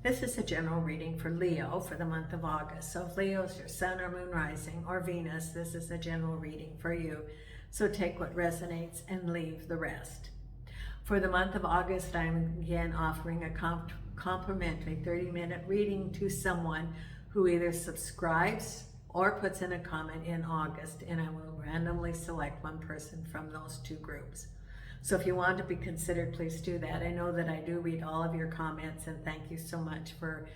This is a general reading for Leo for the month of August. So if Leo is your sun or moon rising or Venus, this is a general reading for you. So take what resonates and leave the rest. For the month of August, I'm again offering a complimentary 30-minute reading to someone who either subscribes or puts in a comment in August, and I will randomly select one person from those two groups. So if you want to be considered, please do that. I know that I do read all of your comments, and thank you so much for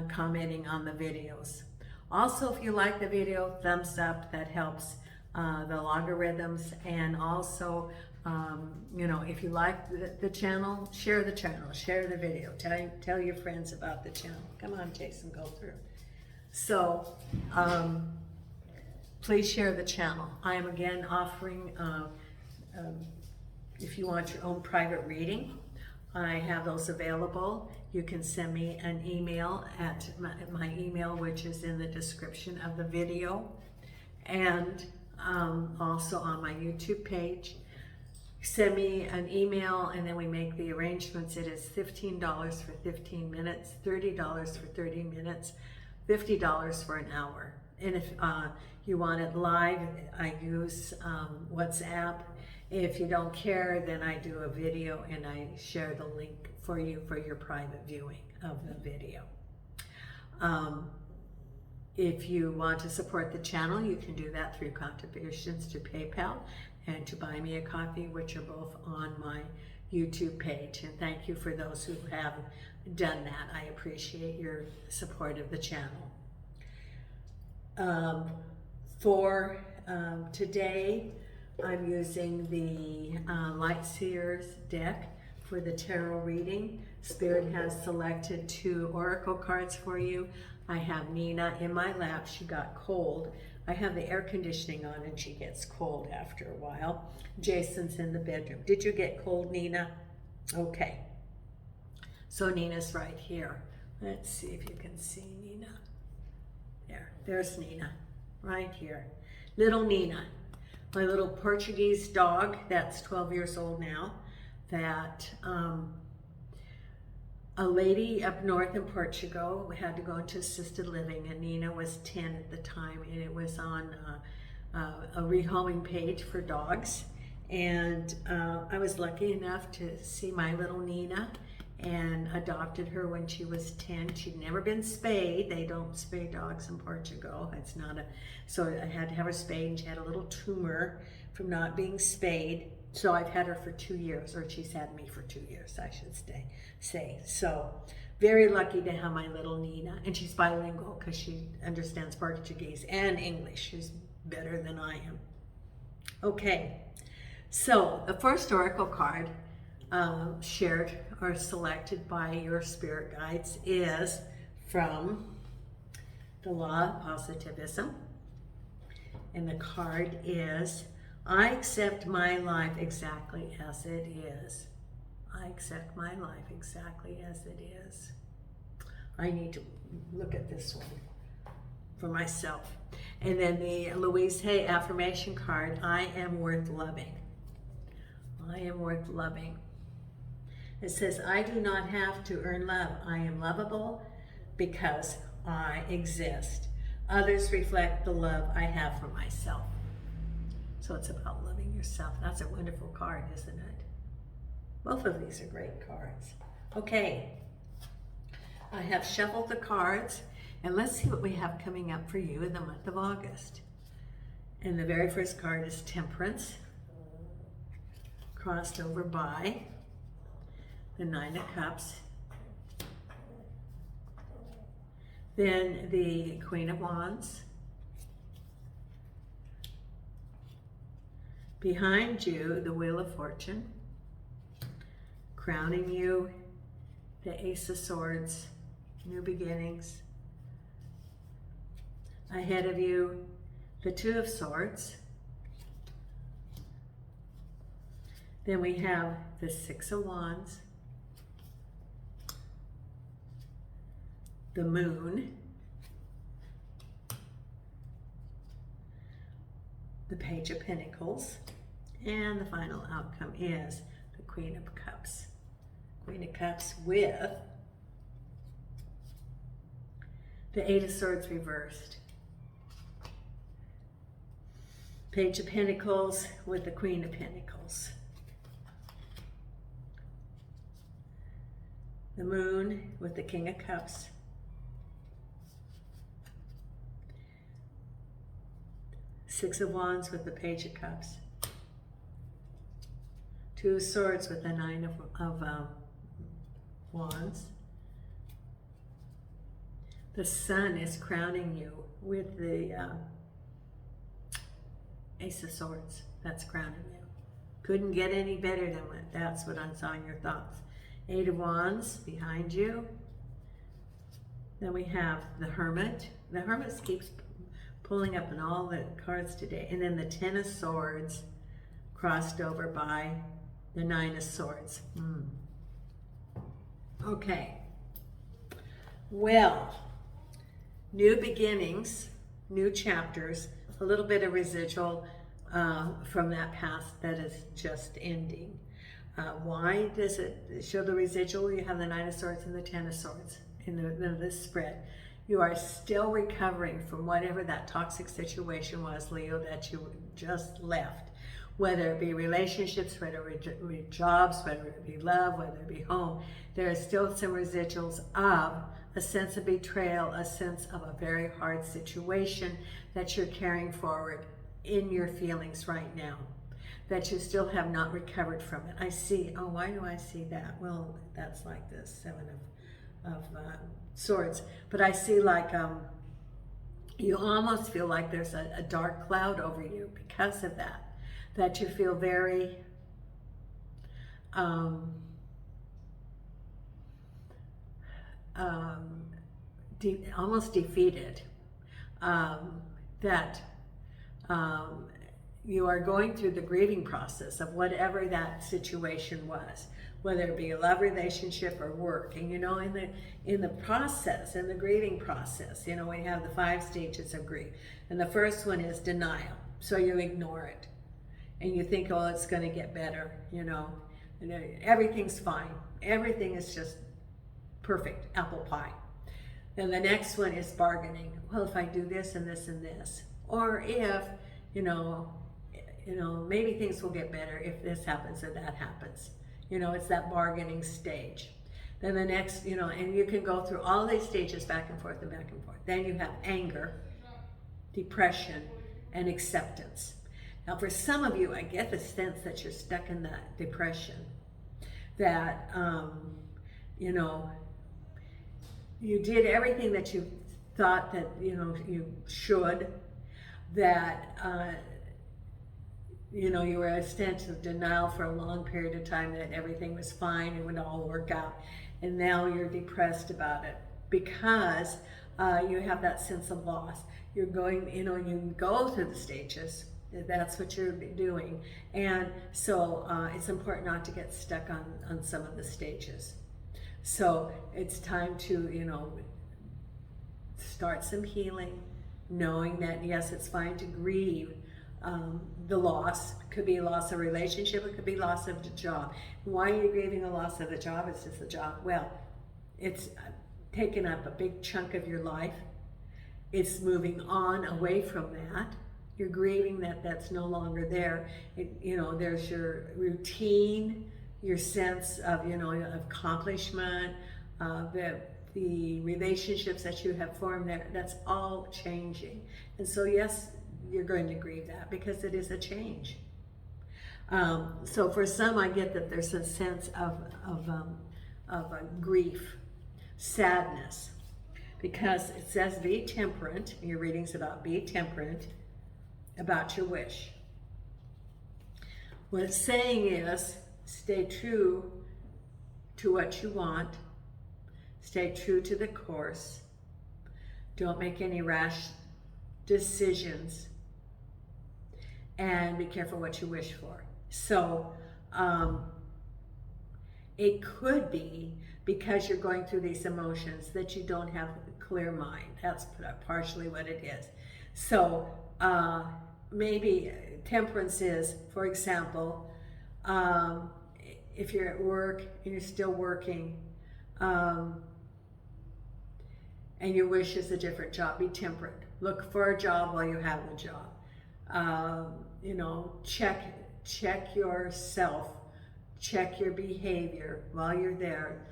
commenting on the videos. Also, if you like the video, thumbs up, that helps the logarithms. And also, you know, if you like the channel, share the video, tell your friends about the channel. Come on, Jason, go through. So, please share the channel. I am again offering, if you want your own private reading, I have those available. You can send me an email at my email, which is in the description of the video, and also on my YouTube page. Send me an email and then we make the arrangements. It is $15 for 15 minutes, $30 for 30 minutes, $50 for an hour. And if you want it live, I use WhatsApp. If you don't care, then I do a video and I share the link for you for your private viewing of the video. If you want to support the channel, you can do that through contributions to PayPal and to Buy Me a Coffee, which are both on my YouTube page. And thank you for those who have done that. I appreciate your support of the channel. For today, I'm using the Light Seers deck for the tarot reading. Spirit has selected 2 oracle cards for you. I have Nina in my lap. She got cold. I have the air conditioning on and she gets cold after a while. Jason's in the bedroom. Did you get cold, Nina? Okay. So Nina's right here. Let's see if you can see Nina. There's Nina, right here. Little Nina, my little Portuguese dog that's 12 years old now, that a lady up north in Portugal had to go into assisted living, and Nina was 10 at the time, and it was on a rehoming page for dogs. And I was lucky enough to see my little Nina and adopted her when she was 10. She'd never been spayed. They don't spay dogs in Portugal. It's not so I had to have her spayed, and she had a little tumor from not being spayed. So I've had her for 2 years, or she's had me for 2 years, I should say. So very lucky to have my little Nina, and she's bilingual because she understands Portuguese and English. She's better than I am. Okay, so the first oracle card shared or selected by your spirit guides is from the Law of Positivism, and the card is, I accept my life exactly as it is. I accept my life exactly as it is. I need to look at this one for myself. And then the Louise Hay affirmation card, I am worth loving. I am worth loving. It says, I do not have to earn love. I am lovable because I exist. Others reflect the love I have for myself. So it's about loving yourself. That's a wonderful card, isn't it? Both of these are great cards. Okay, I have shuffled the cards, and let's see what we have coming up for you in the month of August. And the very first card is Temperance, crossed over by the 9 of Cups, then the Queen of Wands, behind you the Wheel of Fortune, crowning you the Ace of Swords, new beginnings, ahead of you the 2 of Swords, then we have the 6 of Wands, the Moon, the Page of Pentacles, and the final outcome is the Queen of Cups. Queen of Cups with The Eight of Swords reversed. Page of Pentacles with the Queen of Pentacles. The Moon with the King of Cups. Six of Wands with the Page of Cups. Two of Swords with the Nine of Wands. The Sun is crowning you with the Ace of Swords. That's crowning you. Couldn't get any better than what, that's what I saw in your thoughts. Eight of Wands behind you. Then we have the Hermit. The Hermit keeps pulling up in all the cards today. And then the Ten of Swords crossed over by the Nine of Swords. Okay. Well, new beginnings, new chapters, a little bit of residual from that past that is just ending. Why does it show the residual? You have the Nine of Swords and the Ten of Swords in this spread. You are still recovering from whatever that toxic situation was, Leo, that you just left. Whether it be relationships, whether it be jobs, whether it be love, whether it be home, there is still some residuals of a sense of betrayal, a sense of a very hard situation that you're carrying forward in your feelings right now, that you still have not recovered from it. I see, oh, why do I see that? Well, that's like the Seven of Swords. But I see like, you almost feel like there's a dark cloud over you because of that you feel very, almost defeated, you are going through the grieving process of whatever that situation was, whether it be a love relationship or work. And you know, in the process, in the grieving process, you know, we have the 5 stages of grief. And the first one is denial. So you ignore it. And you think, oh, it's going to get better, you know. And everything's fine. Everything is just perfect, apple pie. Then the next one is bargaining. Well, if I do this and this and this, or if, you know, maybe things will get better if this happens or that happens. You know, it's that bargaining stage. Then the next, you know, and you can go through all these stages back and forth and back and forth. Then you have anger, depression, and acceptance. Now, for some of you, I get the sense that you're stuck in that depression, that, you know, you did everything that you thought that, you know, you should, that, you know, you were in a state of denial for a long period of time that everything was fine and would all work out. And now you're depressed about it because you have that sense of loss. You're going, you know, you go through the stages. That's what you're doing. And so it's important not to get stuck on some of the stages. So it's time to, you know, start some healing, knowing that, yes, it's fine to grieve the loss. It could be loss of relationship, it could be loss of the job. Why are you grieving the loss of the job? It's just the job. Well, it's taken up a big chunk of your life. It's moving on away from that. You're grieving that that's no longer there. You know, there's your routine, your sense of, you know, of accomplishment, the relationships that you have formed there, that's all changing. And so, yes, you're going to grieve that because it is a change. So for some, I get that there's a sense of grief, sadness, because it says be temperate. Your reading's about be temperate about your wish. What it's saying is stay true to what you want. Stay true to the course. Don't make any rash decisions. And be careful what you wish for. So it could be because you're going through these emotions that you don't have a clear mind. That's partially what it is. So maybe temperance is, for example, if you're at work and you're still working, and your wish is a different job, be temperate. Look for a job while you have a job. You know, check yourself, check your behavior while you're there.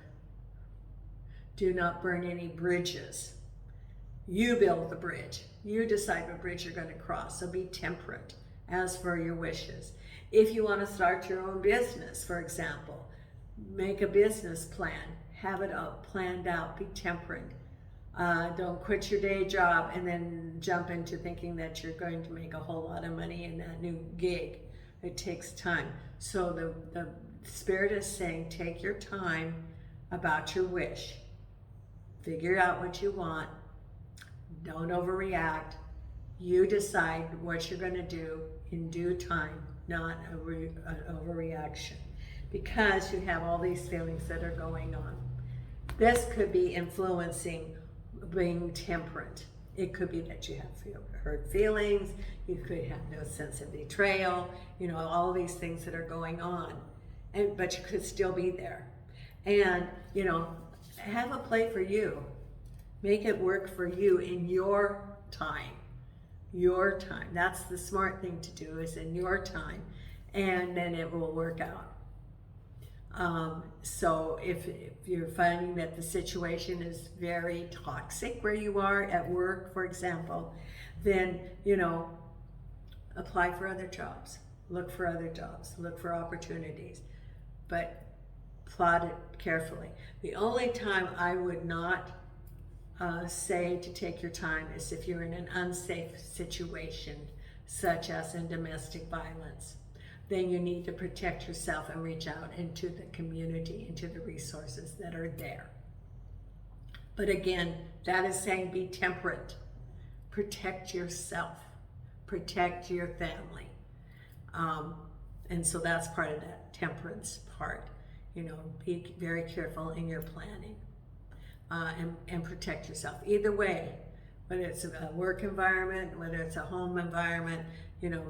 Do not burn any bridges. You build the bridge. You decide what bridge you're going to cross, so be temperate as for your wishes. If you want to start your own business, for example, make a business plan, have it planned out, be temperate. Don't quit your day job and then jump into thinking that you're going to make a whole lot of money in that new gig. It takes time. So the Spirit is saying, take your time about your wish. Figure out what you want. Don't overreact. You decide what you're going to do in due time, not an overreaction, because you have all these feelings that are going on. This could be influencing being temperate. It could be that you have hurt feelings, you could have no sense of betrayal, you know, all these things that are going on, but you could still be there. And, you know, have a play for you. Make it work for you in your time. Your time. That's the smart thing to do, is in your time, and then it will work out. So if you're finding that the situation is very toxic where you are at work, for example, then, you know, apply for other jobs. Look for other jobs. Look for opportunities. But plot it carefully. The only time I would not say to take your time is if you're in an unsafe situation, such as in domestic violence. Then you need to protect yourself and reach out into the community, into the resources that are there. But again, that is saying be temperate. Protect yourself. Protect your family. And so that's part of that temperance part. You know, be very careful in your planning. And protect yourself. Either way, whether it's a work environment, whether it's a home environment, you know,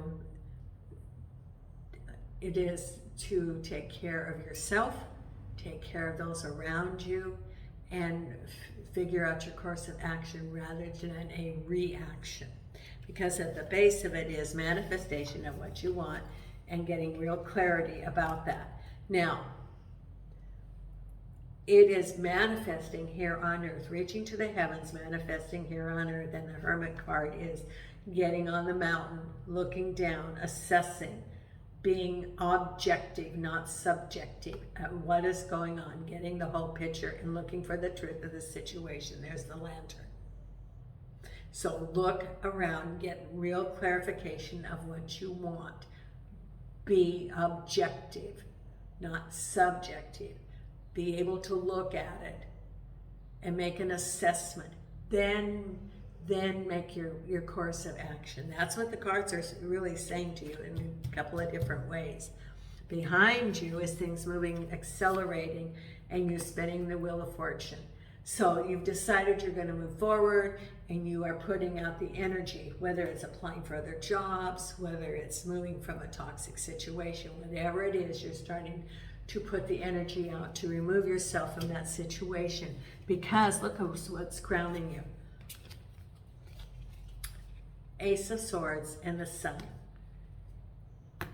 it is to take care of yourself, take care of those around you, and figure out your course of action rather than a reaction. Because at the base of it is manifestation of what you want and getting real clarity about that. Now, it is manifesting here on earth, reaching to the heavens, manifesting here on earth. And the Hermit card is getting on the mountain, looking down, assessing, being objective, not subjective, at what is going on, getting the whole picture and looking for the truth of the situation. There's the lantern. So look around, get real clarification of what you want. Be objective, not subjective. Be able to look at it and make an assessment. Then make your course of action. That's what the cards are really saying to you in a couple of different ways. Behind you is things moving, accelerating, and you're spinning the wheel of fortune. So you've decided you're going to move forward, and you are putting out the energy, whether it's applying for other jobs, whether it's moving from a toxic situation, whatever it is, you're starting to put the energy out to remove yourself from that situation. Because look what's crowning you. Ace of Swords and the Sun.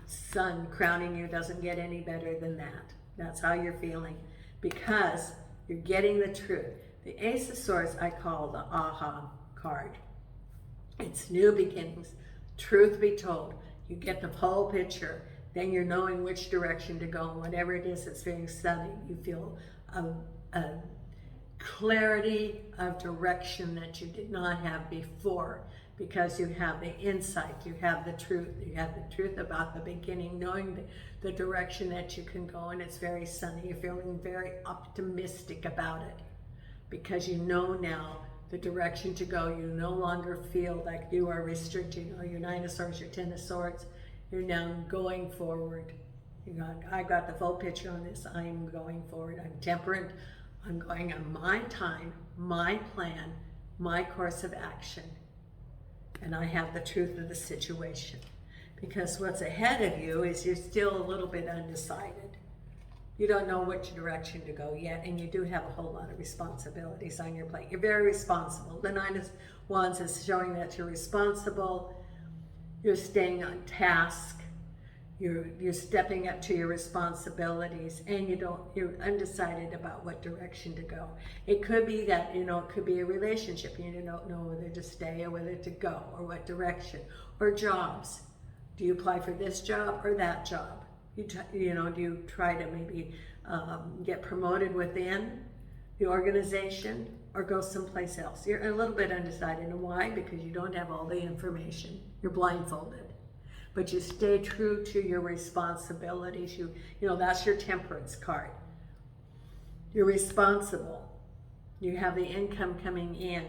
Sun crowning you doesn't get any better than that. That's how you're feeling, because you're getting the truth. The Ace of Swords I call the aha card. It's new beginnings. Truth be told. You get the whole picture. Then you're knowing which direction to go. Whatever it is that's very sunny, you feel a clarity of direction that you did not have before, because you have the insight, you have the truth about the beginning, knowing the direction that you can go, and it's very sunny. You're feeling very optimistic about it, because you know now the direction to go. You no longer feel like you are restricting, or your Nine of Swords, your Ten of Swords. You're now going forward. I got the full picture on this. I'm going forward. I'm temperate. I'm going on my time, my plan, my course of action. And I have the truth of the situation. Because what's ahead of you is you're still a little bit undecided. You don't know which direction to go yet, and you do have a whole lot of responsibilities on your plate. You're very responsible. The Nine of Wands is showing that you're responsible, you're staying on task, you're stepping up to your responsibilities, and you're undecided about what direction to go. It could be that, it could be a relationship. You don't know whether to stay or whether to go, or what direction. Or jobs. Do you apply for this job or that job? Do you try to maybe get promoted within the organization or go someplace else? You're a little bit undecided. And why? Because you don't have all the information. You're blindfolded. But you stay true to your responsibilities. That's your Temperance card. You're responsible. You have the income coming in.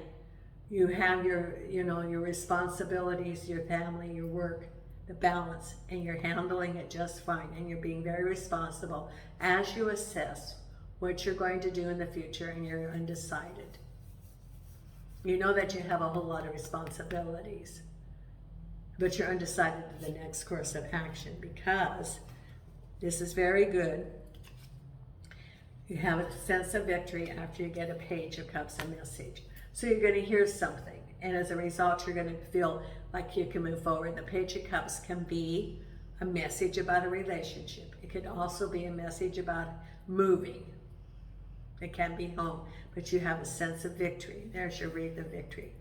You have your responsibilities, your family, your work, the balance, and you're handling it just fine, and you're being very responsible as you assess what you're going to do in the future, and you're undecided. You know that you have a whole lot of responsibilities, but you're undecided to the next course of action, because this is very good. You have a sense of victory after you get a Page of Cups, a message. So you're going to hear something, and as a result, you're going to feel like you can move forward. The Page of Cups can be a message about a relationship. It could also be a message about moving. It can be home, but you have a sense of victory. There's your wreath of victory.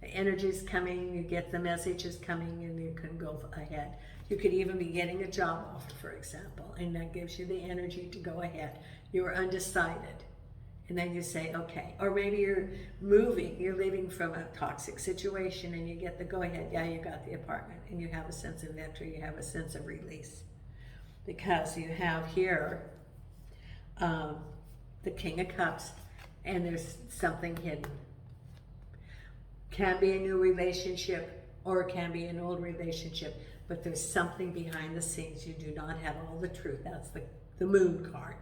The energy's coming, you get the messages coming, and you can go ahead. You could even be getting a job offer, for example, and that gives you the energy to go ahead. You are undecided. And then you say, okay. Or maybe you're moving, you're leaving from a toxic situation, and you get the go-ahead. Yeah, you got the apartment, and you have a sense of victory, you have a sense of release. Because you have here the King of Cups, and there's something hidden. Can be a new relationship, or it can be an old relationship, but there's something behind the scenes. You do not have all the truth. That's the Moon card.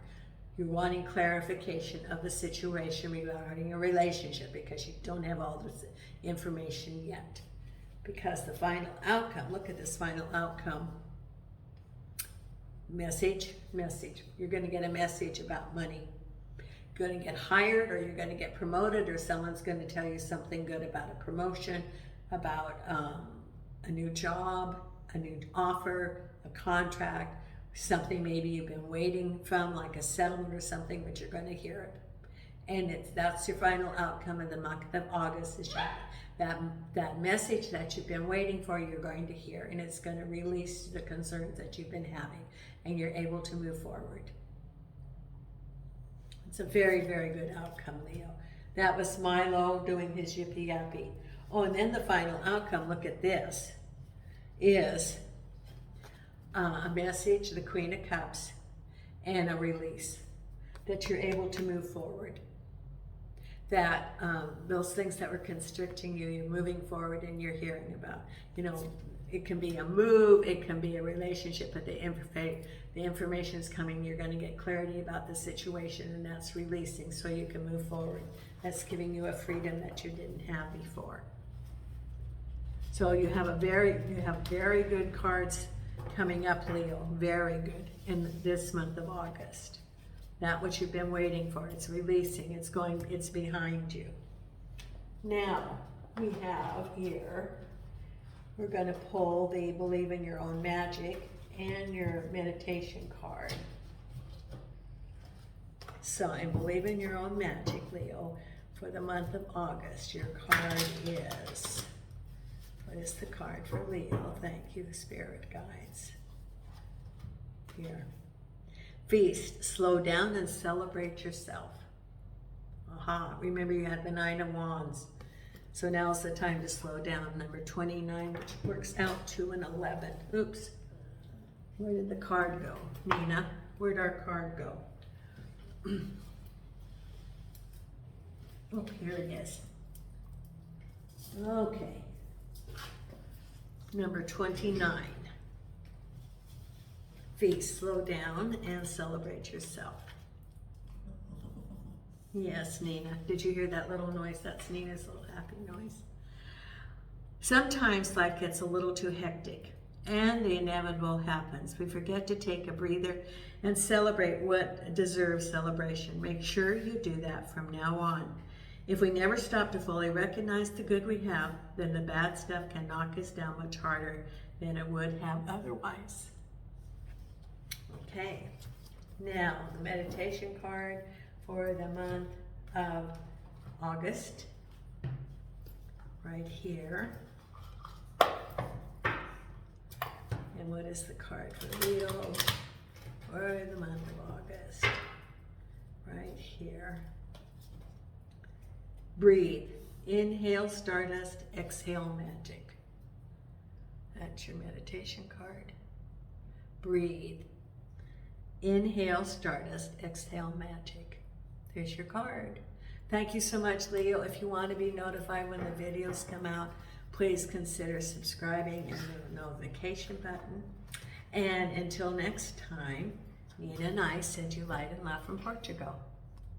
You're wanting clarification of the situation regarding a relationship, because you don't have all this information yet. Because the final outcome, look at this final outcome. Message. You're going to get a message about money. You're going to get hired, or you're going to get promoted, or someone's going to tell you something good about a promotion, about a new job, a new offer, a contract, something maybe you've been waiting from, like a settlement or something, but you're going to hear it. And that's your final outcome of the month of August, is that message that you've been waiting for, you're going to hear, and it's going to release the concerns that you've been having, and you're able to move forward. It's a very, very good outcome, Leo. That was Milo doing his yippee yappy. Oh, and then the final outcome, look at this, is a message, the Queen of Cups, and a release, that you're able to move forward. That those things that were constricting you, you're moving forward, and you're hearing about. It can be a move, it can be a relationship, but the information is coming. You're going to get clarity about the situation, and that's releasing, so you can move forward. That's giving you a freedom that you didn't have before. So you have very good cards coming up, Leo. Very good in this month of August. Not what you've been waiting for. It's releasing. It's behind you. Now we have here, we're going to pull the Believe in Your Own Magic and your meditation card. So in Believe in Your Own Magic, Leo, for the month of August, your card is, what is the card for Leo? Thank you, Spirit Guides. Here. Feast, slow down and celebrate yourself. Aha, remember you had the Nine of Wands. So now's the time to slow down. Number 29, which works out to an 11. Oops. Where did the card go? Nina, where'd our card go? Oh, here it is. Okay. Number 29. Feast, slow down, and celebrate yourself. Yes, Nina. Did you hear that little noise? That's Nina's little happy noise. Sometimes life gets a little too hectic, and the inevitable happens. We forget to take a breather and celebrate what deserves celebration. Make sure you do that from now on. If we never stop to fully recognize the good we have, then the bad stuff can knock us down much harder than it would have otherwise. Okay, now the meditation card for the month of August, right here. And what is the card for Leo for the month of August? Right here. Breathe. Inhale stardust, exhale magic. That's your meditation card. Breathe. Inhale stardust, exhale magic. There's your card. Thank you so much, Leo. If you want to be notified when the videos come out, please consider subscribing and the notification button. And until next time, Nina and I send you light and love from Portugal.